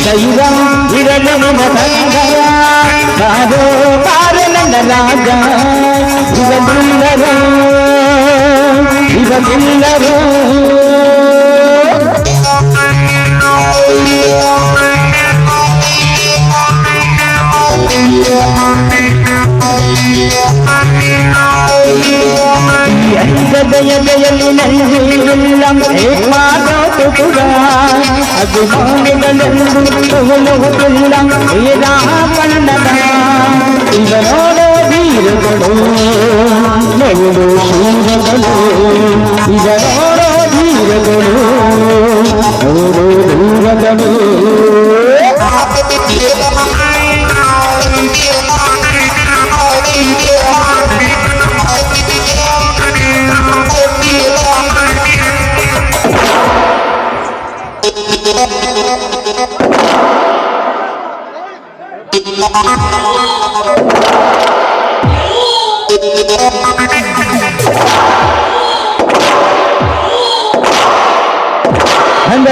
ದೈವಂ ಇರಲಿ ಮತಂಗಯ ಬಾರೋ ಬಾರೆ ನನ್ನ ರಾಜ ಇವನಿಲ್ಲರೋ ಇವನಿಲ್ಲರೋ ಹೃದಯದಲ್ಲಿ ನಂದಿಲ್ಲ ಮಾತು ಪುರ ಅಭಿಮಾನಿಗಳೆಲ್ಲ ವೇದಾಪಣ್ಣದ ಇವನೋಡೋ ಧೀರಗಳು ನೋಡು ಶೂರಗಳು ಇವನೋಡೋ ಧೀರಗಳು ನೋಡು ದೂರಗಳು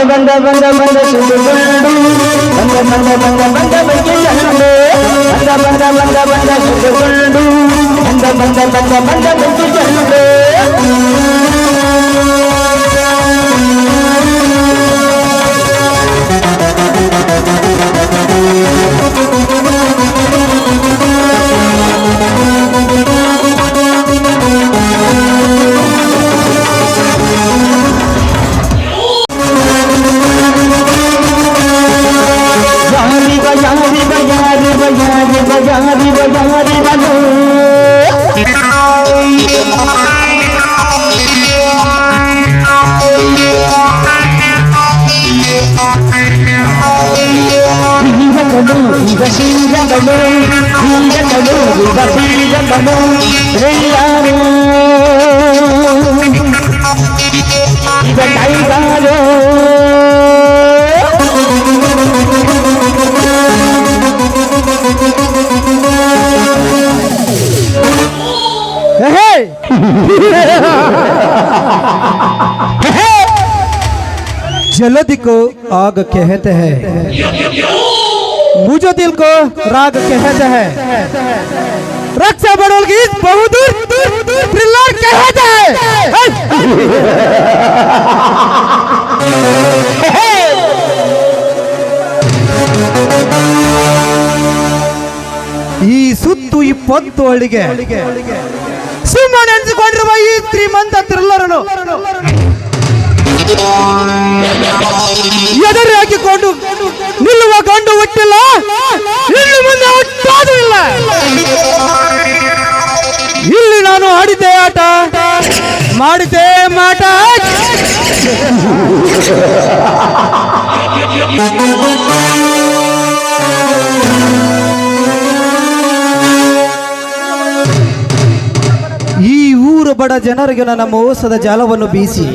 ಬಂದ ಬಂದ ಬಂದ ಸುಡುಗಂಡು ಬಂದ ಬಂದ ಬಂದ ಬಂದ ಬೆಂಕಿಗಂಡು ಬಂದ ಬಂದ ಬಂದ ಬಂದ ಸುಡುಗಂಡು ಬಂದ ಬಂದ ಬಂದ ಬಂದ ಬೆಂಕಿಗಂಡು जल्दी को आग कहते हैं, मुझे दिल को राग कहते हैं, रक्षा बड़ोल की बहुत दूर थ्रिलर कहते हैं। ಈ ಸುತ್ತು 20 ಹಳ್ಳಿಗೆ ಸುಮ್ಮನೆ ನೆನೆಸಿಕೊಂಡಿರುವ ಈ ಶ್ರೀಮಂತ ಥ್ರಿಲ್ಲರನ್ನು ಎದುರು ಹಾಕಿಕೊಂಡು ನಿಲ್ಲುವ ಗಂಡು ಹುಟ್ಟಿಲ್ಲ, ಇನ್ನು ಮುಂದೆ ಹುಟ್ಟೋದು ಇಲ್ಲ. ಇಲ್ಲಿ ನಾನು ಆಡಿದ್ದೆ ಆಟ, ಮಾಡಿದ್ದೆ ಮಾಟ. ಈ ಊರು ಬಡ ಜನರಿಗೆ ನನ್ನ ಮೋಸದ ಜಾಲವನ್ನು ಬೀಸಿ,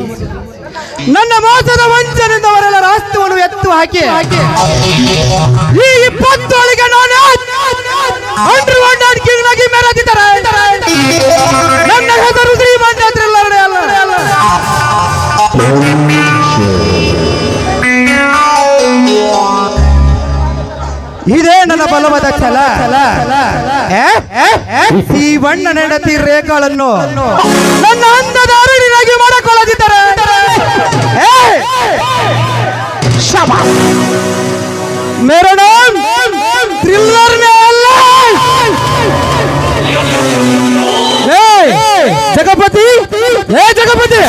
ನನ್ನ ಮೋಸದ ವಂಚನೆಯಿಂದ ಅವರೆಲ್ಲ ರಾಷ್ಟ್ರವನ್ನು ಎತ್ತು ಹಾಕಿ ಈ 20 ಹಳ್ಳಿಗೆ ನಾನು ಅಂಡರ್ವರ್ಲ್ಡ್ ಕಿಂಗ್ನಾಗಿ ಮೆರೆದಿದ್ದಾರೆ. ನನ್ನ ಹೆಸರು ಶ್ರೀಮಂತ ಥ್ರಿಲ್ಲರ್ ಅಲ್ಲ. ಇದೇ ನನ್ನ ಬಲವಾದ ಛಲ. ಈ ಬಣ್ಣ ನೆಡತಿ ರೇಖೆಗಳನ್ನು ನನ್ನ ಅಂದದ ಅರಳಿನಾಗಿ ಮಾಡಿಕೊಳ್ಳದಿದ್ದರೆ मेरा नाम थ्रिलर में जगपति जगपति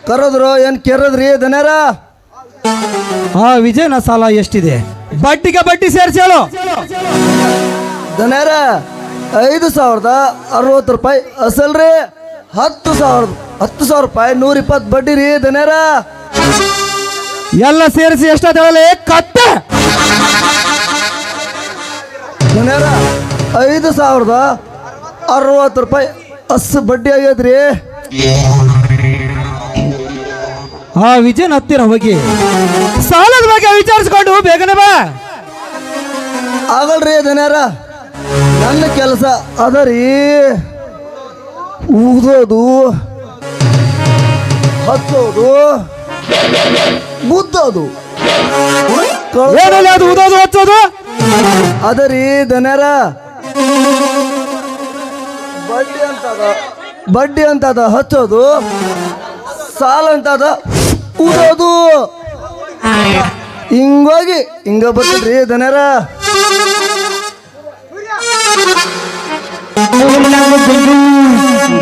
ಕರೋದ್ರು ಏನ್ ಕೇರದ್ರಿ ದನರ? ವಿಜಯನ ಸಾಲ ಎಷ್ಟಿದೆ? ಬಡ್ಡಿಗೆ ಬಡ್ಡಿ ಸೇರಿಸಿ ಹೇಳು. ದನ್ಯಾರ 5,060 ರೂಪಾಯಿ ಅಸಲ್ ರೀ. 10,000 ರೂಪಾಯಿ 120 ಬಡ್ಡಿ ರೀ ದನ್ಯಾರ. ಎಲ್ಲ ಸೇರಿಸಿ ಎಷ್ಟಾದ ಹೇಳಲಿ ಕತ್ತ. ದನ್ಯಾರ 5,060 ರೂಪಾಯಿ ಬಡ್ಡಿ ಆಗೈತ್ರಿ. ಆ ವಿಜಯನ್ ಹತ್ತಿರ ಹೋಗಿ ಸಾಲದ ಬಗ್ಗೆ ವಿಚಾರಿಸ್ಕೊಂಡು ಬೇಗನೆ ಬಾ. ಆಗಲ್ರಿ ದನ್ಯಾರ, ನನ್ನ ಕೆಲಸ ಅದ ರೀ. ಊದೋದು, ಹಚ್ಚೋದು, ಗುದ್ದೋದು, ಏನಲ್ಲಿ ಅದು ಉದೋದು ಹಚ್ಚೋದು ಅದ ರೀ ದನ್ಯಾರ. ಬಡ್ಡಿ ಅಂತದ ಹಚ್ಚೋದು, ಸಾಲ ಅಂತದ ಊದೋದು. ಹಿಂಗೋಗಿ ಹಿಂಗ ಬರ್ತದ್ರಿ ದನ್ಯಾರ.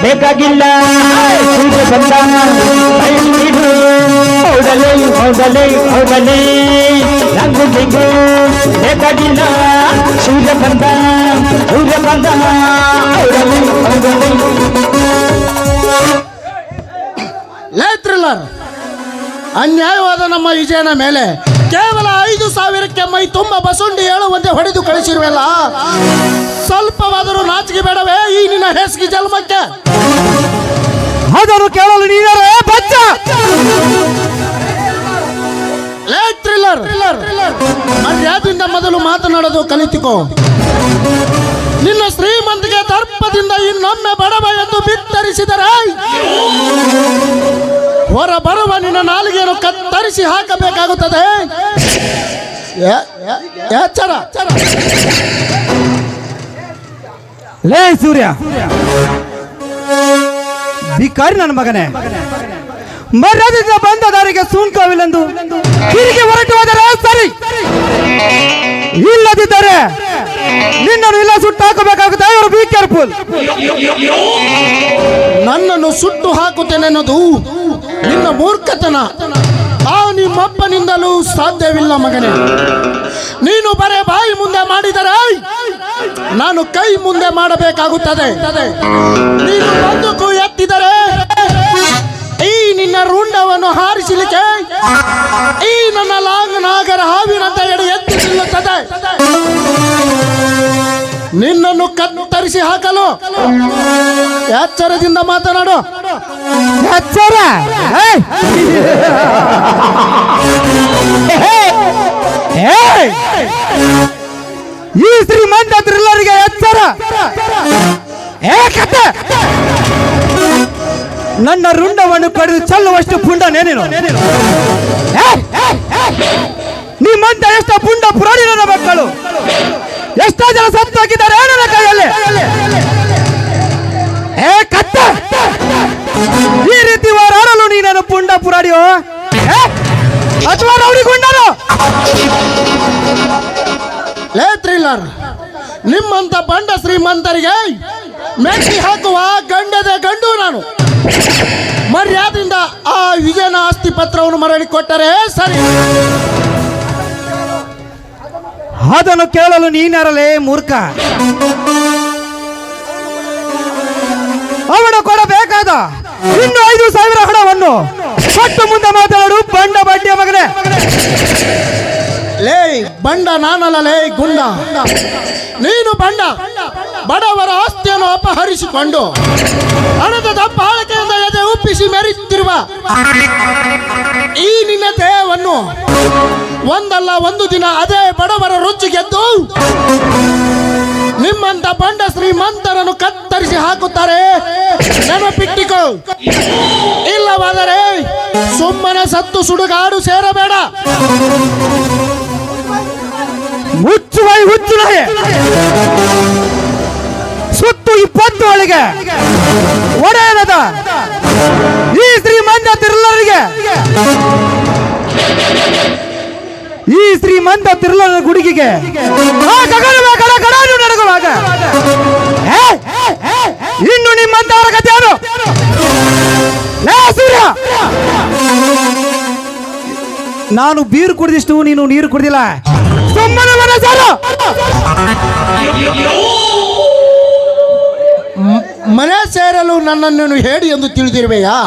ಬೇಕಾಗಿಲ್ಲ ಹೌದಲೇ ಹೌದಲೇ ಹೌದಲೇ ನಂಗು ಬೇಕು ಬೇಕಾಗಿಲ್ಲ ಸೂರ್ಯ ಬಂದ ಹೌದಲೇ ಹೌದಲೇ. ಲೇತ್ರಿಲ್ಲರ್, ಅನ್ಯಾಯವಾದ ನಮ್ಮ ವಿಜಯನ ಮೇಲೆ ಕೇವಲ 5,000ಕ್ಕೆ ಮೈ ತುಂಬ ಬಸುಂಡಿ ಹೇಳುವಂತೆ ಹೊಡೆದು ಕಳಿಸಿರುವಲ್ಲ, ಸ್ವಲ್ಪವಾದರೂ ನಾಚಿಕೆ ಬೇಡವೇ ಈ ನಿನ್ನ ಹೇಸಿಗೆ ಜನ್ಮಕ್ಕೆ? ಅದನ್ನು ಕೇಳಲು ನೀವೇ ಬಚ್ಚ. ಲೇತ್ರಿಲ್ಲರ್, ಮರ್ಯಾದಿಂದ ಮೊದಲು ಮಾತನಾಡೋದು ಕಲಿತುಕೋ. ನಿನ್ನ ಶ್ರೀಮಂತಿಗೆ ದರ್ಪದಿಂದ ಇನ್ನೊಮ್ಮೆ ಬಡವ ಎಂದು ಬಿತ್ತರಿಸಿದರೆ ಹೊರ ಬರುವ ನಿನ್ನ ನಾಲಿಗೆಯನ್ನು ಕತ್ತರಿಸಿ ಹಾಕಬೇಕಾಗುತ್ತದೆ. ಎಚ್ಚರ. ಲೇ ಸೂರ್ಯ, ಭಿಕಾರಿ ನನ್ನ ಮಗನೇ, ಮರ್ಯಾದೆಯಿಂದ ಬಂದ ದಾರಿಗೆ ಸುಂಕವಿല്ലെಂದು ತಿರುಗಿ ಹೊರಟು ಹೋದರೆ ಸರಿ, ಇಲ್ಲದಿದ್ದರೆ ನಿನ್ನನ್ನು ಇಲ್ಲ ಸುಟ್ಟು ಹಾಕಬೇಕಾಗುತ್ತೆ. ಇವರು ಬಿ ಕೇರ್ಫುಲ್. ನನ್ನನ್ನು ಸುಟ್ಟು ಹಾಕುತ್ತೇನೆ ಅನ್ನೋದು ನಿನ್ನ ಮೂರ್ಖತನ. ಆ ನಿಮ್ಮಪ್ಪನಿಂದಲೂ ಸಾಧ್ಯವಿಲ್ಲ ಮಗನೇ. ನೀನು ಬರೇ ಬಾಯಿ ಮುಂದೆ ಮಾಡಿದರೆ ನಾನು ಕೈ ಮುಂದೆ ಮಾಡಬೇಕಾಗುತ್ತದೆ. ನೀನು ಬಂದೂಕು ಎತ್ತಿದರೆ ಈ ನಿನ್ನ ರುಂಡವನ್ನು ಹಾರಿಸಲಿಕ್ಕೆ ಈ ನನ್ನ ನಾಗರ ಹಾವಿನಂತ ಎಡೆ ಎತ್ತಿ ನಿಲ್ಲುತ್ತದೆ. ನಿನ್ನನ್ನು ಕತ್ತರಿಸಿ ಹಾಕಲು ಎಚ್ಚರದಿಂದ ಮಾತನಾಡು. ಎಚ್ಚರ. ಈ ಶ್ರೀಮಂತ ಥ್ರಿಲ್ಲರ್ಗೆ ಎಚ್ಚರ. ನನ್ನ ರುಂಡವನ್ನು ಕಡಿದು ಚೆಲ್ಲುವಷ್ಟು ಪುಂಡ ನೇನೇನು? ನಿಮ್ಮಂತ ಎಷ್ಟು ಪುಂಡ ಪುರಾಣಿ ನನ್ನ ಮಕ್ಕಳು ಎಷ್ಟೋ ಜನ ಸತ್ತು ಹೋಗಿದ್ದಾರೆ ನನ್ನ ಕೈಯಲ್ಲಿ. ಈ ರೀತಿ ಹೋರಾಡಲು ನೀನನ್ನು ಪುಂಡ ಪುರಾಡಿಯೋ ಅಥವಾ ರೌಡಿಗೊಂಡನು? ಲೇ ಥ್ರಿಲ್ಲರ್, ನಿಮ್ಮಂತ ಬಂಡ ಶ್ರೀಮಂತರಿಗೆ ಮೆಚ್ಚಿ ಹಾಕುವ ಗಂಡದ ಗಂಡು ನಾನು. ಮರ್ಯಾದೆಯಿಂದ ಆ ವಿಜಯನ ಆಸ್ತಿ ಪತ್ರವನ್ನು ಮರಳಿ ಕೊಟ್ಟರೆ ಸರಿ. ಅದನ್ನು ಕೇಳಲು ನೀನಾರಲೇ ಮೂರ್ಖ. ಅವನು ಕೊಡಬೇಕಾದ ಇನ್ನು 5,000 ಹಣವನ್ನು ಕೊಟ್ಟು ಮುಂದೆ ಮಾತನಾಡು ಬಂಡ ಬಡ್ಡಿಯ ಮಗನೇ. ಲೇ ಬಂಡ ನಾನಲ್ಲ, ಲೇ ಗುಂಡ ನೀನು. ಬಂಡ ಬಡವರ ಆಸ್ತಿಯನ್ನು ಅಪಹರಿಸಿಕೊಂಡು ಹಣದ ದಬ್ಬಾಳಿಕೆಯಿಂದ ಎದೆ ಉಪ್ಪಿಸಿ ಮೆರೆಯುತ್ತಿರುವ ಈ ನಿನ್ನ ದೇಹವನ್ನು ಒಂದಲ್ಲ ಒಂದು ದಿನ ಅದೇ ಬಡವರ ರುಚಿ ಗೆದ್ದು ನಿಮ್ಮಂತ ಬಂಡ ಶ್ರೀಮಂತರನ್ನು ಕತ್ತರಿಸಿ ಹಾಕುತ್ತಾರೆ. ನೆನಪಿಟ್ಟಿಕೋ, ಇಲ್ಲವಾದರೆ ಸುಮ್ಮನೆ ಸತ್ತು ಸುಡುಗಾಡು ಸೇರಬೇಡ. ಹುಚ್ಚುವಾಯಿ ಹುಚ್ಚು ನಗೆ ಸುತ್ತು 20 ಒಳಗೆ ಒಡೆಯನದ ಈ ಶ್ರೀಮಂತ ಥ್ರಿಲ್ಲರ್ಗೆ, ಈ ಶ್ರೀಮಂತ ಥ್ರಿಲ್ಲರ್ ಗುಡುಗಿಗೆ ನಡಗುವಾಗ ಇನ್ನು ನಿಮ್ಮಂತವರ ಕಥೆಯನ್ನು ಸೂರ್ಯ. ನಾನು ಬೀರು ಕುಡಿದಿಷ್ಟು ನೀನು ನೀರು ಕುಡಿದಿಲ್ಲ. ಸುಮ್ಮನೆ ಮನೆ ಸಾರು. ಮನೆ ಸೇರಲು ನನ್ನನ್ನು ಹೇಳಿ ಎಂದು ತಿಳಿದಿರುವೆಯಾ?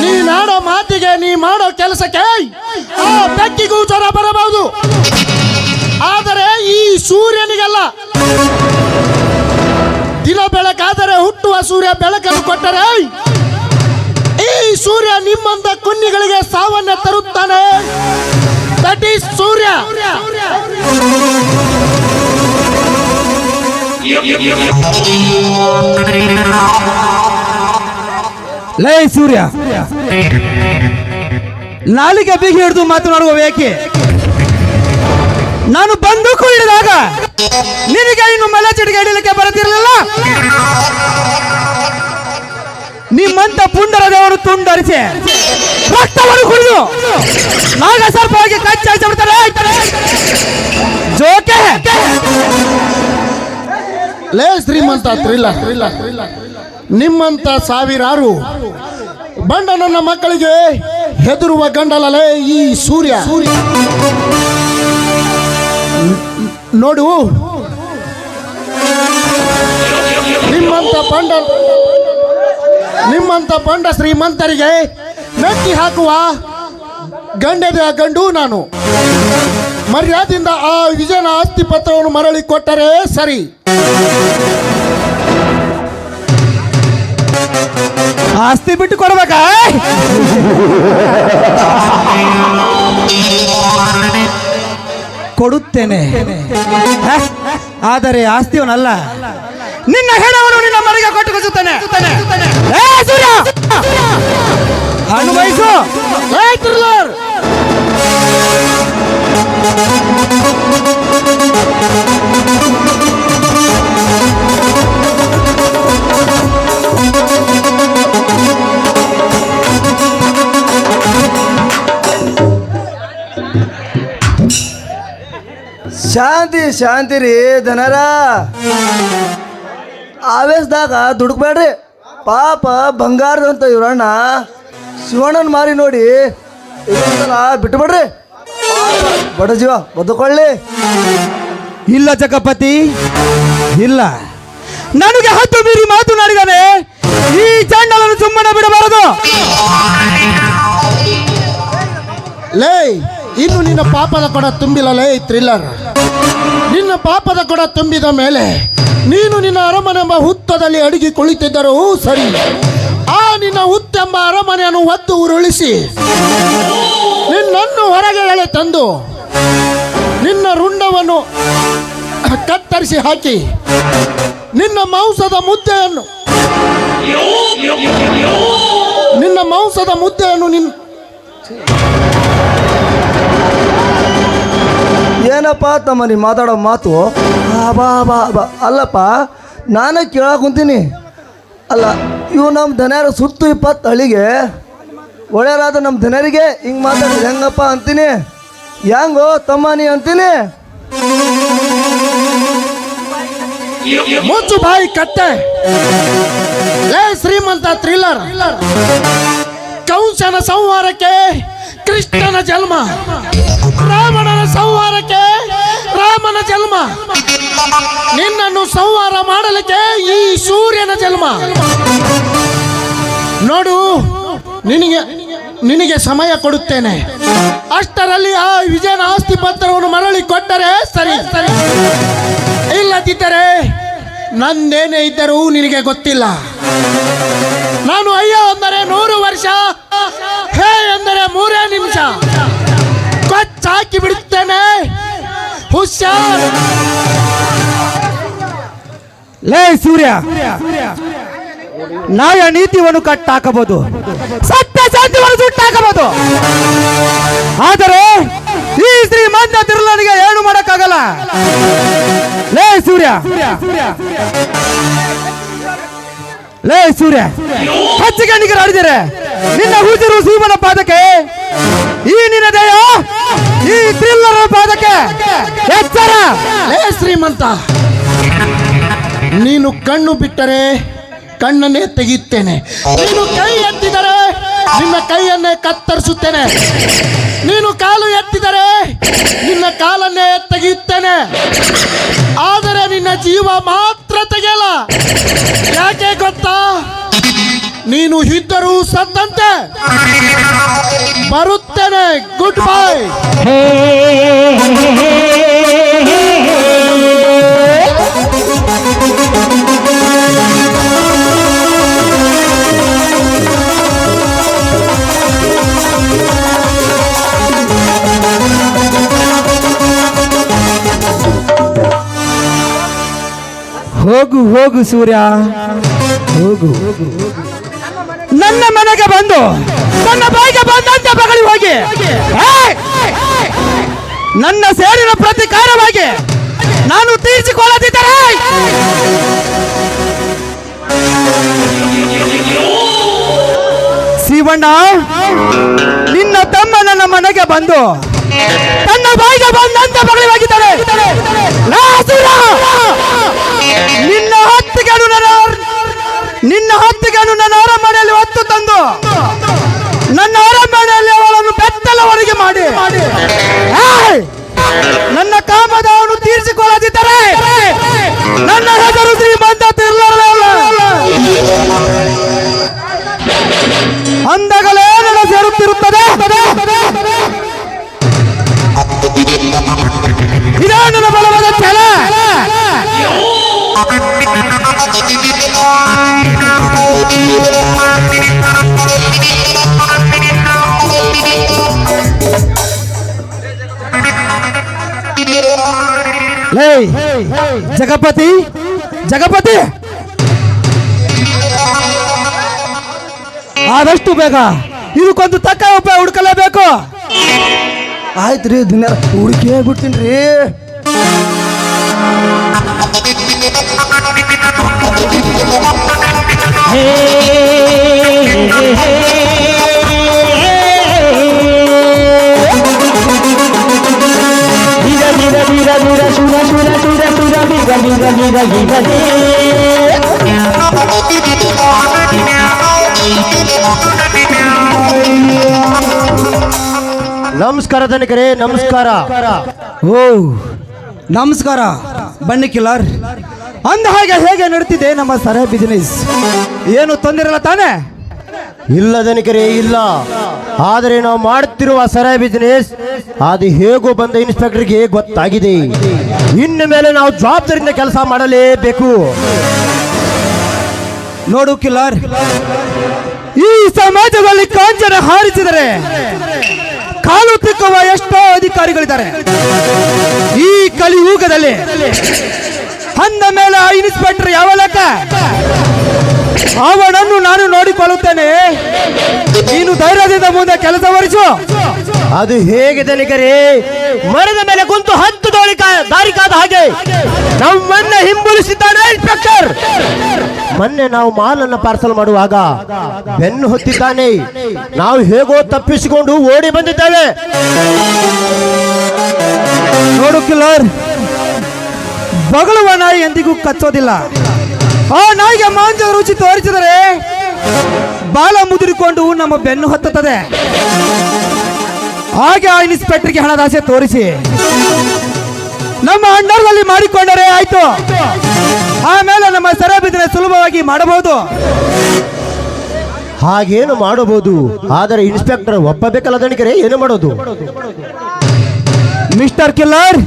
ನೀನಾಡೋ ಮಾತಿಗೆ, ನೀ ಮಾಡೋ ಕೆಲಸಕ್ಕೆ ಆ ಬೆಕ್ಕಿಗೂ ಜ್ವರ ಬರಬಹುದು. ಆದರೆ ಈ ಸೂರ್ಯನಿಗಲ್ಲ. ದಿನ ಬೆಳಕಾದರೆ ಹುಟ್ಟುವ ಸೂರ್ಯ ಬೆಳಕನ್ನು ಕೊಟ್ಟರೆ ಈ ಸೂರ್ಯ ನಿಮ್ಮಂತ ಕುನ್ನಿಗಳಿಗೆ ಸಾವನ್ನ ತರುತ್ತಾನೆ. ದಟ್ ಈಸ್ ಸೂರ್ಯ. ಲೇ ಸೂರ್ಯ, ನಾಲಿಗೆ ಬಿಗಿ ಹಿಡಿದು ಮಾತನಾಡುವ ಏಕೆ? ನಾನು ಬಂದೂಕು ಹಿಡಿದಾಗ ನಿನಗೆ ಇನ್ನು ಮಲೆ ಚಿಟಿಕೆ ಹಿಡಿಲಿಕ್ಕೆ ಬರುತ್ತಿರಲಿಲ್ಲ. ನಿಮ್ಮಂತ ಪುಂಡರ ದೇವರು ತುಂಡರಿಸಿ ರಕ್ತವನ್ನು ಕುಡಿದು ನಾಗ ಸರ್ಪವಾಗಿ ಕಚ್ಚಾಯಿಸಿ ಬಿಡ್ತಾರೆ. ಜೋಕೆ ಲೇ ಶ್ರೀಮಂತ ಥ್ರಿಲ್ಲರ್, ನಿಮ್ಮಂತ ಸಾವಿರಾರು ಬಂಡ ನನ್ನ ಮಕ್ಕಳಿಗೆ ಹೆದರುವ ಗಂಡಲೇ ಈ ಸೂರ್ಯ. ನೋಡು, ನಿಮ್ಮಂತ ಬಂಡ ಶ್ರೀಮಂತರಿಗೆ ಮೆಟ್ಟಿ ಹಾಕುವ ಗಂಡದ ಗಂಡು ನಾನು. ಮರ್ಯಾದೆಯಿಂದ ಆ ವಿಜಯನ ಆಸ್ತಿ ಪತ್ರವನ್ನು ಮರಳಿ ಕೊಟ್ಟರೆ ಸರಿ. ಆಸ್ತಿ ಬಿಟ್ಟು ಕೊಡ್ಬೇಕಾ? ಕೊಡುತ್ತೇನೆ, ಆದರೆ ಆಸ್ತಿಯವನಲ್ಲ, ನಿನ್ನ ಹೆಣವನ್ನು ನಿನ್ನ ಮನೆಗೆ ಕೊಟ್ಟು ಕಳಿಸುತ್ತೇನೆ. ಅನುಭವಿಸು. ಶಾಂತಿ ಶಾಂತಿ ರೀ ದನರ. ಆವೇಶದಾಗ ದುಡುಕ್ಬೇಡ್ರಿ. ಪಾಪ ಬಂಗಾರದಂತ ಇವ್ರಣ್ಣ ಶಿವಣ್ಣನ ಮಾರಿ ನೋಡಿ ಇದೊಂದಲ್ಲ ಬಿಟ್ಟುಬಿಡ್ರಿ. ಬಡ ಜೀವ ಬದುಕೊಳ್ಳಿ. ಇಲ್ಲ ಜಗಪತಿ, ಇಲ್ಲ. ನನಗೆ ಹತ್ತು ಮೀರಿ ಮಾತನಾಡಿದಾನೆ. ಈ ಚಂಡಲನ್ನು ಸುಮ್ಮನೆ ಬಿಡಬಾರದು. ಲೇ, ಇನ್ನು ನಿನ್ನ ಪಾಪದ ಕೊಡ ತುಂಬಿಲ್ಲ. ಲೇ ಥ್ರಿಲ್ಲರ್, ನಿನ್ನ ಪಾಪದ ಕೊಡ ತುಂಬಿದ ಮೇಲೆ ನೀನು ನಿನ್ನ ಅರಮನೆ ಎಂಬ ಹುತ್ತದಲ್ಲಿ ಅಡಗಿ ಕುಳಿತಿದ್ದರೂ ಸರಿ. ಆ ನಿನ್ನ ಹುತ್ತೆಂಬ ಅರಮನೆಯನ್ನು ಒದ್ದು ಉರುಳಿಸಿ ನಿನ್ನನ್ನು ಹೊರಗೆ ಎಳೆ ತಂದು ನಿನ್ನ ರುಂಡವನ್ನು ಕತ್ತರಿಸಿ ಹಾಕಿ ನಿನ್ನ ಮಾಂಸದ ಮುದ್ದೆಯನ್ನು ಏನಪ್ಪ ತಮ್ಮ ನೀ ಮಾತಾಡೋ ಮಾತು? ಬಾ ಬಾ ಬಾ. ಅಲ್ಲಪ್ಪ, ನಾನೇ ಕೇಳಕ್ಕೆ ಕುಂತೀನಿ. ಅಲ್ಲ, ಇವು ನಮ್ಮ ದನರ ಸುತ್ತು 20 ಹಳ್ಳಿಗೆ ಒಳ್ಳೆಯರಾದ ನಮ್ಮ ದನರಿಗೆ ಹಿಂಗೆ ಮಾತಾಡಿದ್ರೆ ಹೆಂಗಪ್ಪ ಅಂತೀನಿ. ಹೆಂಗೋ ತಮ್ಮ ನೀ ಅಂತೀನಿ. ಮುಚ್ಚು ಬಾಯಿ ಕತ್ತೆ. ಲೇ ಶ್ರೀಮಂತ ಥ್ರಿಲ್ಲರ್, ಕಂಸನ ಸಂಹಾರಕ್ಕೆ ಕೃಷ್ಣನ ಜನ್ಮ, ರಾವಣನ ಸಂಹಾರಕ್ಕೆ ರಾಮನ ಜನ್ಮ, ನಿನ್ನನ್ನು ಸಂಹಾರ ಮಾಡಲಿಕ್ಕೆ ಈ ಸೂರ್ಯನ ಜನ್ಮ. ನೋಡು, ನಿನಗೆ ಸಮಯ ಕೊಡುತ್ತೇನೆ. ಅಷ್ಟರಲ್ಲಿ ಆ ವಿಜಯನ ಆಸ್ತಿ ಪತ್ರವನ್ನು ಮರಳಿ ಕೊಟ್ಟರೆ ಸರಿ. ಇಲ್ಲದಿದ್ದರೆ ನಂದೇನೇ ಇದ್ದರೂ ನಿನಗೆ ಗೊತ್ತಿಲ್ಲ. ನಾನು ಅಯ್ಯೋ ಅಂದರೆ 100 ವರ್ಷ, ಹೇ ಎಂದರೆ 3 ನಿಮಿಷ ಕೊಚ್ಚಾಕಿ ಬಿಡುತ್ತೇನೆ. ಹುಷಾರ್. ಲೇ ಸೂರ್ಯ, ನ್ಯಾಯ ನೀತಿಯನ್ನು ಕಟ್ಟಾಕಬಹುದು, ಸತ್ಯ ಶಾಂತಿಯನ್ನು ಸುಟ್ಟಾಕಬಹುದು, ಆದರೆ ಈ ಶ್ರೀಮಂತ ತಿರುಳನಿಗೆ ಏನು ಮಾಡಕ್ಕಾಗಲ್ಲ. ಲೇ ಸೂರ್ಯ, ಲೇ ಸೂರ್ಯ, ಹಚ್ಚಿಗಣ್ಣಿಗೆ ಆಡಿದರೆ ನಿನ್ನ ಹುಸಿರು ಸೀಮನ ಪಾದಕ್ಕೆ, ಈ ನಿನ್ನ ದಯ ಈ ಥ್ರಿಲ್ಲರ್ ಪಾದಕ್ಕೆ ಎಚ್ಚರ. ಲೇ ಶ್ರೀಮಂತ, ನೀನು ಕಣ್ಣು ಬಿಟ್ಟರೆ ಕಣ್ಣನ್ನೇ ತೆಗೆಯುತ್ತೇನೆ. ನೀನು ಕೈ ಎತ್ತಿದರೆ ನಿನ್ನ ಕೈಯನ್ನೇ ಕತ್ತರಿಸುತ್ತೇನೆ. ನೀನು ಕಾಲು ಎತ್ತಿದರೆ ನಿನ್ನ ಕಾಲ ಆದರೆ ನಿನ್ನ ಜೀವ ಮಾತ್ರ ತೆಗೆಯಲ್ಲ. ಯಾಕೆ ಗೊತ್ತಾ? ನೀನು ಇದ್ದರೂ ಸತ್ತಂತೆ. ಬರುತ್ತೇನೆ. Good bye. ಹೋಗು ಹೋಗು ಸೂರ್ಯ, ಹೋಗು. ನನ್ನ ಮನೆಗೆ ಬಂದು ನನ್ನ ಬಾಯಿಗೆ ಬಂದಂತೆ ಬಗಳಿ ಹೋಗಿ ನನ್ನ ಸೇರಿನ ಪ್ರತಿಕಾರವಾಗಿ ನಾನು ತೀರಿಸಿಕೊಳ್ಳದಿದ್ದರೆ ಶಿವಣ್ಣ, ನಿನ್ನ ತಮ್ಮ ನನ್ನ ಮನೆಗೆ ಬಂದು ತನ್ನ ಬಾಯಿಗೆ ಬಂದಂತೆ ಬಗಳಿ ಹೋಗಿದ್ದಾನೆ. ನಿನ್ನ ಹತ್ತಿಗೆನು ನನ್ನ ಅರಮನೆಯಲ್ಲಿ ಹೊತ್ತು ತಂದು ನನ್ನ ಅರಮನೆಯಲ್ಲಿ ಅವಳನ್ನು ಬೆತ್ತಲವರೆಗೆ ಮಾಡಿ ನನ್ನ ಕಾಮದವನು ತೀರಿಸಿಕೊಳ್ಳದಿದ್ದರೆ ನನ್ನ ಹೆಸರು ಶ್ರೀಮಂತ ತಿರ್ಲಲ್ಲ. ಅಂದಾಗಲೇ ನನ್ನ ಸೇರುತ್ತಿರುತ್ತದೆ. ಇದೇ ನನ್ನ ಬಲವಾದ ಛಲ. ಜಗಪತಿ, ಜಗಪತಿ, ಆದಷ್ಟು ಬೇಗ ಇದಕ್ಕೊಂದು ತಕ್ಕ ಉಪಾಯ ಹುಡುಕಲೇಬೇಕು. ಆಯ್ತು ರೀ, ದಿನ ಹುಡುಕಿ ಬಿಡ್ತೀನಿ ರೀ. ನಮಸ್ಕಾರ ಧನಿಕರೇ, ನಮಸ್ಕಾರ. ಓ ನಮಸ್ಕಾರ. ಬನ್ನಿ ಕಿಲ್ಲರ್. ಅಂದ ಹಾಗೆ ಹೇಗೆ ನಡೀತಿದೆ ನಮ್ಮ ಸರ ಬಿಸಿನೆಸ್? ಏನು ತೊಂದಿರಲ್ಲ ತಾನೆ? ಇಲ್ಲ ಧನಿಕರೇ, ಇಲ್ಲ. ಆದರೆ ನಾವು ಮಾಡುತ್ತಿರುವ ಸರಾಯಿ ಬಿಸಿನೆಸ್ ಅದು ಹೇಗೋ ಬಂದ ಇನ್ಸ್ಪೆಕ್ಟರ್ಗೆ ಗೊತ್ತಾಗಿದೆ. ಇನ್ನು ಮೇಲೆ ನಾವು ಜವಾಬ್ದಾರಿಯಿಂದ ಕೆಲಸ ಮಾಡಲೇಬೇಕು. ನೋಡು ಕಿಲ್ಲರ್, ಈ ಸಮಾಜದಲ್ಲಿ ಕಾಂಚನ ಹಾರಿಸಿದರೆ ಕಾಲು ತಿಕ್ಕುವ ಎಷ್ಟೋ ಅಧಿಕಾರಿಗಳಿದ್ದಾರೆ. ಈ ಕಲಿಯುಗದಲ್ಲಿ ಅಂದ ಮೇಲೆ ಆ ಇನ್ಸ್ಪೆಕ್ಟರ್ ಯಾವ ಲೆಕ್ಕ? ಅವನನ್ನು ನಾನು ನೋಡಿಕೊಳ್ಳುತ್ತೇನೆ. ನೀನು ಧೈರ್ಯದಿಂದ ಮುಂದೆ ಕೆಲಸ ವಹಿಸು. ಅದು ಹೇಗೆ ಧನಿಕರೇ? ಮರದ ಮೇಲೆ ಕುಂತು 10 ದಾರಿಕಾದ ಹಾಗೆ ನಮ್ಮನ್ನ ಹಿಂಬಾಲಿಸಿದ್ದಾನೆ ಇನ್ಸ್ಪೆಕ್ಟರ್. ಮೊನ್ನೆ ನಾವು ಮಾಲನ್ನು ಪಾರ್ಸಲ್ ಮಾಡುವಾಗ ಬೆನ್ನು ಹೊತ್ತಿದ್ದಾನೆ. ನಾವು ಹೇಗೋ ತಪ್ಪಿಸಿಕೊಂಡು ಓಡಿ ಬಂದಿದ್ದೇವೆ. ನೋಡು ಕಿಲ್ಲರ್, ಬಗಳುವ ನಾಯಿ ಎಂದಿಗೂ ಕಚ್ಚೋದಿಲ್ಲ. ಆ ನಾಯಿಗೆ ಮಾಂಸದ ರುಚಿ ತೋರಿಸಿದರೆ ಬಾಲ ಮುದುರಿಕೊಂಡು ನಮ್ಮ ಬೆನ್ನು ಹತ್ತುತ್ತದೆ. ಹಾಗೆ ಆ ಇನ್ಸ್ಪೆಕ್ಟರ್ಗೆ ಹಣದಾಸೆ ತೋರಿಸಿ ನಮ್ಮ ಅಂಡರ್ನಲ್ಲಿ ಮಾಡಿಕೊಂಡರೆ ಆಯ್ತು. ಆಮೇಲೆ ನಮ್ಮ ಸರ ಬಿಸಿನೆಸ್ ಸುಲಭವಾಗಿ ಮಾಡಬಹುದು. ಹಾಗೇನು ಮಾಡಬಹುದು, ಆದರೆ ಇನ್ಸ್ಪೆಕ್ಟರ್ ಒಪ್ಪಬೇಕಲ್ಲ ಧನಿಕರೇ. ಏನು ಮಾಡೋದು? ಮಿಸ್ಟರ್ ಕಿಲ್ಲರ್,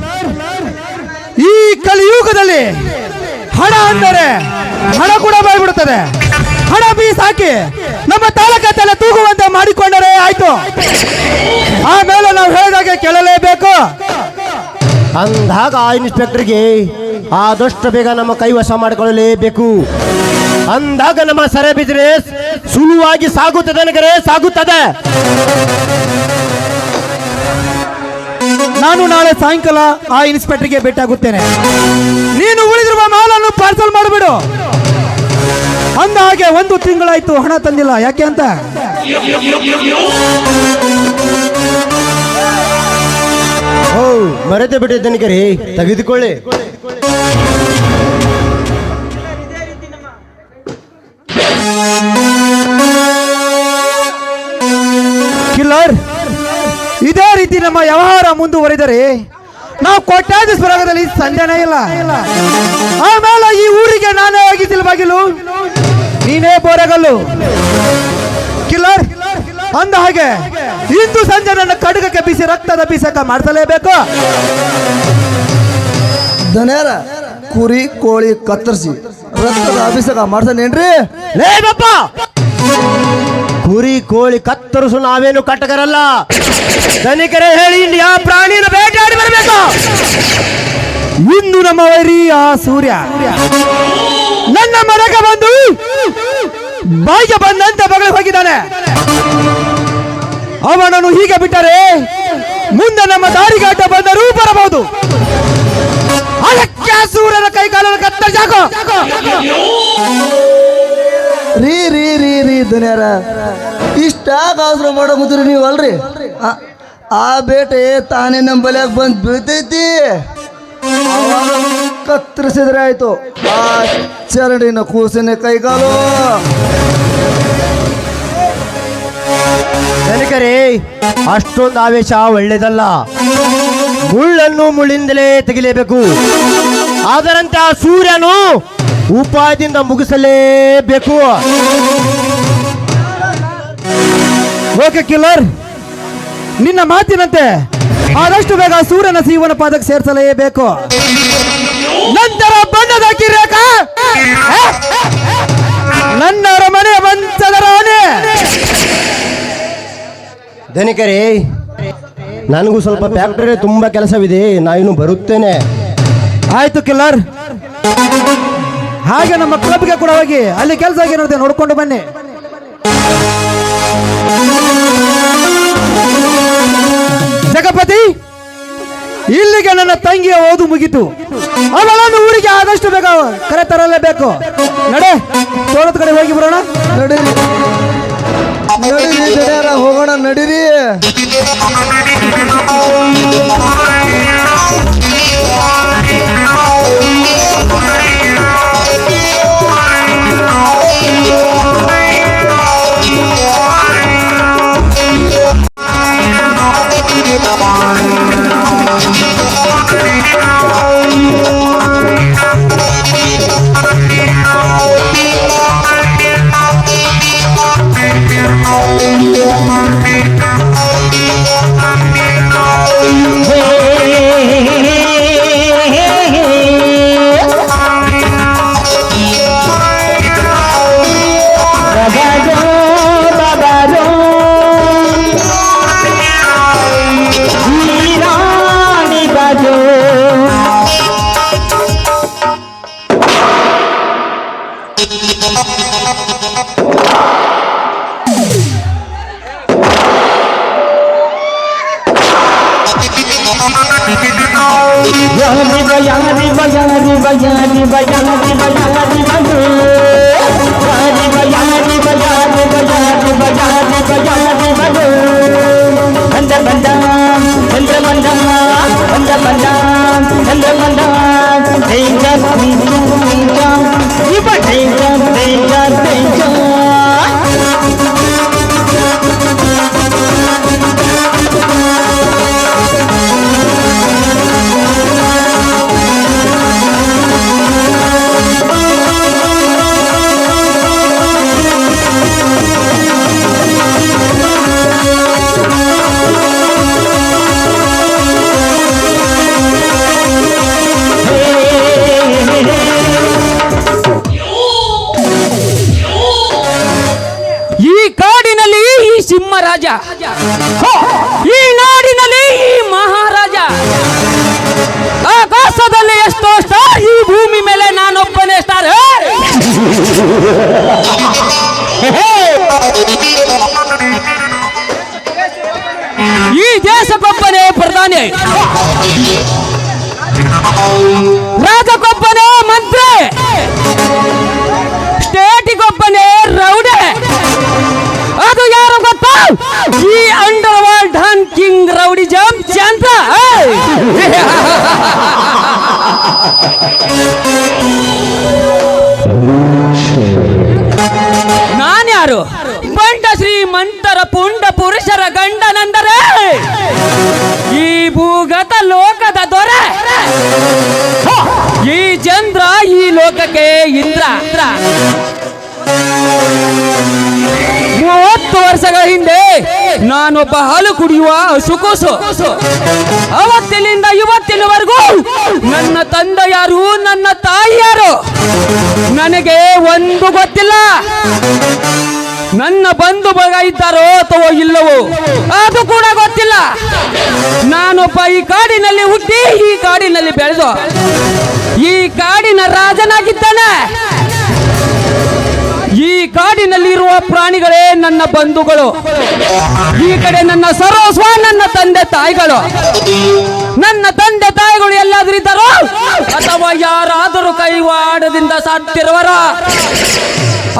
ಈ ಕಲಿಯುಗದಲ್ಲಿ ಹಣ ಅಂದರೆ ಹಣ ಕೂಡ ಬಾಯ್ಬಿಡುತ್ತದೆ. ಹಣ ಬೀಸ್ ಹಾಕಿ ನಮ್ಮ ತಾಲೂಕತ್ತಲ್ಲ ತೂಗುವಂತೆ ಮಾಡಿಕೊಂಡರೆ ಆಯ್ತು. ಆಮೇಲೆ ನಾವು ಹೇಳಿದಾಗೆ ಕೇಳಲೇಬೇಕು. ಅಂದಾಗ ಆ ಇನ್ಸ್ಪೆಕ್ಟರ್ಗೆ ಆದಷ್ಟು ಬೇಗ ನಮ್ಮ ಕೈವಶ ಮಾಡಿಕೊಳ್ಳಲೇಬೇಕು. ಅಂದಾಗ ನಮ್ಮ ಸರ ಬಿಸಿನೆಸ್ ಸುಲಭವಾಗಿ ಸಾಗುತ್ತದೆ ಧನಿಕರೇ, ಸಾಗುತ್ತದೆ. ನಾನು ನಾಳೆ ಸಾಯಂಕಾಲ ಆ ಇನ್ಸ್ಪೆಕ್ಟರ್ಗೆ ಭೇಟಿಯಾಗುತ್ತೇನೆ. ನೀನು ಉಳಿದಿರುವ ಮಾಲನ್ನು ಪಾರ್ಸಲ್ ಮಾಡಿಬಿಡು. ಅಂದ ಹಾಗೆ 1 ತಿಂಗಳಾಯ್ತು ಹಣ ತಂದಿಲ್ಲ. ಯಾಕೆ ಅಂತ? ಓ ಮರೆತು ಬಿಟ್ಟಿದ್ದೆ ಧನಿಕರೇ, ತೆಗೆದುಕೊಳ್ಳಿ. ಕಿಲ್ಲರ್, ಇದೇ ರೀತಿ ನಮ್ಮ ವ್ಯವಹಾರ ಮುಂದುವರಿದರೆ ನಾವು ಕೋಟ್ಯಾಧೀಶ್ವರದಲ್ಲಿ ಸಂದೇನೇ ಇಲ್ಲ. ಆಮೇಲೆ ಈ ಊರಿಗೆ ನಾನೇ ಹೋಗಿದ್ದಿಲ್ಲ ಬಾಗಿಲು, ನೀನೇ ಬೋರೆಗಲ್ಲು. ಕಿಲ್ಲರ್ ಅಂದ ಹಾಗೆ ಇಂದು ಸಂಜೆ ನನ್ನ ಕಡಗಕ್ಕೆ ಬಿಸಿ ರಕ್ತದ ಅಭಿಷೇಕ ಮಾಡಿಸಲೇಬೇಕು. ದನ್ಯಾರ ಕುರಿ ಕೋಳಿ ಕತ್ತರಿಸಿ ರಕ್ತದ ಅಭಿಷೇಕ ಮಾಡ್ತಾನೇನ್ರಿ? ಲೇ ಬಪ್ಪ, ಕುರಿ ಕೋಳಿ ಕತ್ತರಿಸು ನಾವೇನು ಕಟ್ಟಕರಲ್ಲ. ಧನಿಕರೇ ಹೇಳಿ ಇಲ್ಲಿ ಯಾವ ಪ್ರಾಣಿನ ಬೇಟೆಯಾಡಿ ಬರಬೇಕು. ಇಂದು ನಮ್ಮ ವೈರಿ ಆ ಸೂರ್ಯ ನನ್ನ ಮನೆಗೆ ಬಂದು ಬಾಯಿಗೆ ಬಂದಂತೆ ಬಗಲು ಹೋಗಿದ್ದಾನೆ. ಅವನನ್ನು ಹೀಗೆ ಬಿಟ್ಟರೆ ಮುಂದೆ ನಮ್ಮ ದಾರಿಗಾಟ ಬಂದರೂ ಬರಬಹುದು. ಅದಕ್ಕೆ ಸೂರ್ಯನ ಕೈಕಾಲನ್ನು ಕತ್ತರಿಸಾಕೋ. ರೀ ರೀ ರೀ ರೀ ದುನಿಯಾರ, ಇಷ್ಟಾಗ ಅವಸರ ಮಾಡೋ ಮುದ್ರಿ ನೀವು ಅಲ್ರಿ. ಆ ಬೇಟೆ ತಾನೇ ನಮ್ಮ ಬಲ್ಯಾಗ ಬಂದು ಬೀಳ್ತೈತಿ. ಕತ್ತರಿಸಿದ್ರೆ ಆಯ್ತು ಆ ಚರಡಿನ ಕೂಸಿನ ಕೈಕಾಲು. ಧನಿಕರೇ, ಅಷ್ಟೊಂದು ಆವೇಶ ಒಳ್ಳೇದಲ್ಲ. ಮುಳ್ಳನ್ನು ಮುಳ್ಳಿಂದಲೇ ತೆಗಿಲೇಬೇಕು. ಅದರಂತೆ ಆ ಸೂರ್ಯನು ಉಪಾಯದಿಂದ ಮುಗಿಸಲೇಬೇಕು. ಓಕೆ ಕಿಲ್ಲರ್, ನಿನ್ನ ಮಾತಿನಂತೆ ಆದಷ್ಟು ಬೇಗ ಸೂರ್ಯನ ಜೀವನ ಪಾದಕ್ಕೆ ಸೇರಿಸಲೇಬೇಕು. ನಂತರ ಬಣ್ಣದ ಕಿರೇಕ ನನ್ನ ಅರಮನೆ ವಂಚದ ರಾಣಿ. ಧನಿಕರೇ, ನನಗೂ ಸ್ವಲ್ಪ ಫ್ಯಾಕ್ಟರಿ ತುಂಬಾ ಕೆಲಸವಿದೆ, ನಾನು ಬರುತ್ತೇನೆ. ಆಯ್ತು ಕಿಲ್ಲರ್, ಹಾಗೆ ನಮ್ಮ ಕ್ಲಬ್ಗೆ ಕೂಡ ಹೋಗಿ ಅಲ್ಲಿ ಕೆಲಸ ಆಗಿರುತ್ತೆ ನೋಡ್ಕೊಂಡು ಬನ್ನಿ. ಜಗಪತಿ, ಇಲ್ಲಿಗೆ ನನ್ನ ತಂಗಿಯ ಓದು ಮುಗಿತು. ಅವಳನ್ನು ಊರಿಗೆ ಆದಷ್ಟು ಬೇಗ ಕರೆ ತರಲೇಬೇಕು. ನಡೆ, ತೋಟದ ಕಡೆ ಹೋಗಿ ಬರೋಣ. ನಡೀರಿ ನಡೀರಿ ದುನಿಯಾರ, ಹೋಗೋಣ ನಡೀರಿ. ಸಿಂಹರಾಜ, ಈ ನಾಡಿನಲ್ಲಿ ಈ ಮಹಾರಾಜ. ಆಕಾಶದಲ್ಲಿ ಎಷ್ಟೋ ಸ್ಟಾರ್, ಈ ಭೂಮಿ ಮೇಲೆ ನಾನೊಬ್ಬನೇ ಸ್ಟಾರ್. ಈ ದೇಶಕ್ಕೊಬ್ಬನೇ ಪ್ರಧಾನಿ, ರಾಜಕ್ಕೊಬ್ಬನೇ ಮಂತ್ರಿ, ಸ್ಟೇಟಿಗೊಬ್ಬನೇ ರೌಡೆ. ಅದು ಯಾರು ಗೊತ್ತಾ? ಈ underworld don king rowdy jump Chandra. ನಾನ್ಯಾರು? ಬಂಡ ಶ್ರೀಮಂತರ ಪುಂಡ ಪುರುಷರ ಗಂಡನಂದರೆ ಈ ಭೂಗತ ಲೋಕದ ದೊರೆ ಈ ಲೋಕಕ್ಕೆ ಇಂದ್ರ 30 ವರ್ಷಗಳ ಹಿಂದೆ ನಾನೊಬ್ಬ ಹಾಲು ಕುಡಿಯುವ ಹಸುಕೋಸು. ಅವತ್ತಿನಿಂದ ಇವತ್ತಿನವರೆಗೂ ನನ್ನ ತಂದೆ ಯಾರು, ನನ್ನ ತಾಯಿ ಯಾರು ನನಗೆ ಒಂದು ಗೊತ್ತಿಲ್ಲ. ನನ್ನ ಬಂಧು ಬಳಗ ಇದ್ದಾರೋ ಅಥವಾ ಇಲ್ಲವೋ ಅದು ಕೂಡ ಗೊತ್ತಿಲ್ಲ. ನಾನೊಬ್ಬ ಈ ಕಾಡಿನಲ್ಲಿ ಹುಟ್ಟಿ ಈ ಕಾಡಿನಲ್ಲಿ ಬೆಳೆದು ಈ ಕಾಡಿನ ರಾಜನಾಗಿದ್ದಾನೆ. ಈ ಕಾಡಿನಲ್ಲಿರುವ ಪ್ರಾಣಿಗಳೇ ನನ್ನ ಬಂಧುಗಳು. ಈ ಕಡೆ ನನ್ನ ಸರ್ವಸ್ವ ನನ್ನ ತಂದೆ ತಾಯಿಗಳು. ನನ್ನ ತಂದೆ ತಾಯಿಗಳು ಎಲ್ಲಾದ್ರೂ ಇದ್ದಾರೋ ಅಥವಾ ಯಾರಾದರೂ ಕೈವಾಡದಿಂದ ಸಾಧ್ತಿರುವರ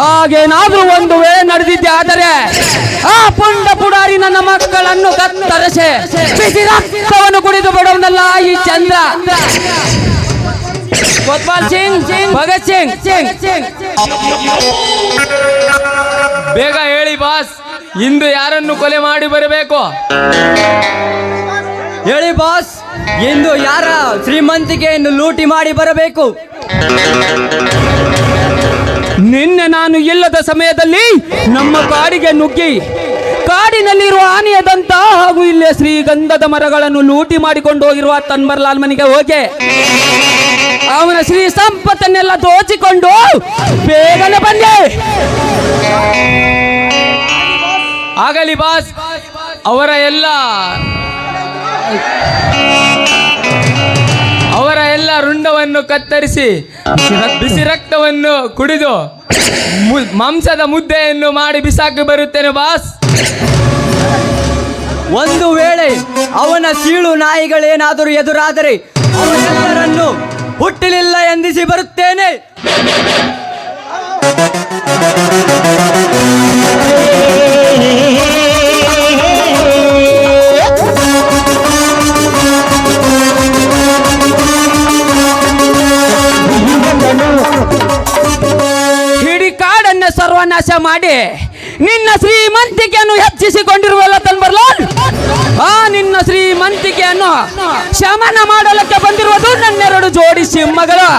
ಹಾಗೇನಾದ್ರೂ ಒಂದು ವೇಳೆ ನಡೆದಿದ್ದೆ ಆದರೆ ಆ ಪುಂಡ ಪುಡಾರಿ ನನ್ನ ಮಕ್ಕಳನ್ನು ಕತ್ತರಿಸಿ ಬಿಸಿ ರಕ್ತವನ್ನು ಕುಡಿದು ಬಿಡುವುದಲ್ಲ ಈ ಚಂದ್ರ. ಕೊತ್ವಾಲ್ ಸಿಂಗ್, ಭಗತ್ ಸಿಂಗ್, ಬೇಗ ಹೇಳಿ ಬಾಸ್, ಇಂದು ಯಾರನ್ನು ಕೊಲೆ ಮಾಡಿ ಬರಬೇಕು? ಹೇಳಿ ಬಾಸ್, ಇಂದು ಯಾರ ಶ್ರೀಮಂತಿಕೆಯನ್ನು ಲೂಟಿ ಮಾಡಿ ಬರಬೇಕು? ನಿನ್ನೆ ನಾನು ಇಲ್ಲದ ಸಮಯದಲ್ಲಿ ನಮ್ಮ ಕಾಡಿಗೆ ನುಗ್ಗಿ ಕಾಡಿನಲ್ಲಿರುವ ಆನೆಯದಂತ ಹಾಗೂ ಇಲ್ಲೇ ಶ್ರೀಗಂಧದ ಮರಗಳನ್ನು ಲೂಟಿ ಮಾಡಿಕೊಂಡು ಹೋಗಿರುವ ತನ್ಬರ್ಲಾಲ್ ಮನೆಗೆ ಹೋಗಿ ಅವನ ಶ್ರೀ ಸಂಪತ್ತನ್ನೆಲ್ಲ ದೋಚಿಕೊಂಡು ಬೇಗನೆ ಬಂದೆ. ಆಗಲಿ ಬಾಸ್, ಅವರ ಎಲ್ಲ ರುಂಡವನ್ನು ಕತ್ತರಿಸಿ ಬಿಸಿ ರಕ್ತವನ್ನು ಕುಡಿದು ಮಾಂಸದ ಮುದ್ದೆಯನ್ನು ಮಾಡಿ ಬಿಸಾಕಿ ಬರುತ್ತೇನೆ ಬಾಸ್. ಒಂದು ವೇಳೆ ಅವನ ಸೀಳು ನಾಯಿಗಳೇನಾದರೂ ಎದುರಾದರೆ ಅವರೆಲ್ಲರನ್ನು ಹುಟ್ಟಲಿಲ್ಲ ಎಂದಿಸಿ ಬರುತ್ತೇನೆ. ಇಡೀ ಕಾಡನ್ನು ಸರ್ವನಾಶ ಮಾಡಿ ನಿನ್ನ ಶ್ರೀಮಂತಿಕೆಯನ್ನು ಹೆಚ್ಚಿಸಿಕೊಂಡಿರುವಲ್ಲ ತನ್ಬರ್ಲಾಲ್, ಆ ನಿನ್ನ ಶ್ರೀಮಂತಿಕೆಯನ್ನು ಶಮನ ಮಾಡಲಕ್ಕೆ ಬಂದಿರುವುದು ನನ್ನೆರಡು ಜೋಡಿ ಸಿಂಹಗಳು.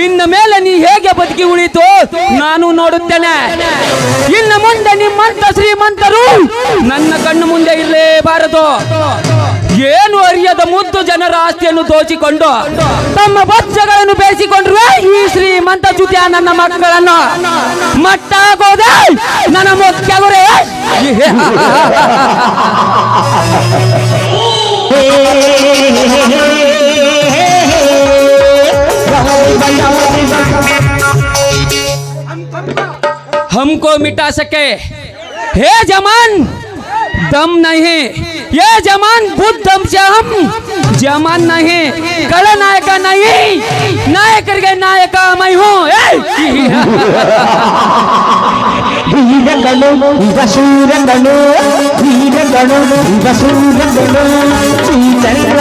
ಇನ್ನು ಮೇಲೆ ನೀ ಹೇಗೆ ಬದುಕಿ ಉಳಿತು ನಾನು ನೋಡುತ್ತೇನೆ. ಇನ್ನು ಮುಂದೆ ನಿಮ್ಮಂತ ಶ್ರೀಮಂತರು ನನ್ನ ಕಣ್ಣು ಮುಂದೆ ಇರಲೇಬಾರದು. ಏನು ಅರಿಯದ ಮುದ್ದು ಜನರ ಆಸ್ತಿಯನ್ನು ದೋಚಿಕೊಂಡು ತಮ್ಮ ಬಚ್ಚಗಳನ್ನು ಬೇಯಿಸಿಕೊಂಡ್ರೆ ಈ ಶ್ರೀಮಂತ ಜುತಿಯ ನನ್ನ ಮಕ್ಕಳನ್ನು ಮಟ್ಟಾಗೋದೆ ನನ್ನ ಮುಖ್ಯ ಗುರಿ. हमको मिटा सके हे जमान दम नहीं, ये जमान बुद्धम से हम जमान नहीं, कल नायक नहीं, नायक के नायक मैं हूँ. ವೀರಗಳು ವಸೂರಗಳು ವೀರಗಳು ವಸೂರಗಳು ಶ್ರೀಚಂದ್ರ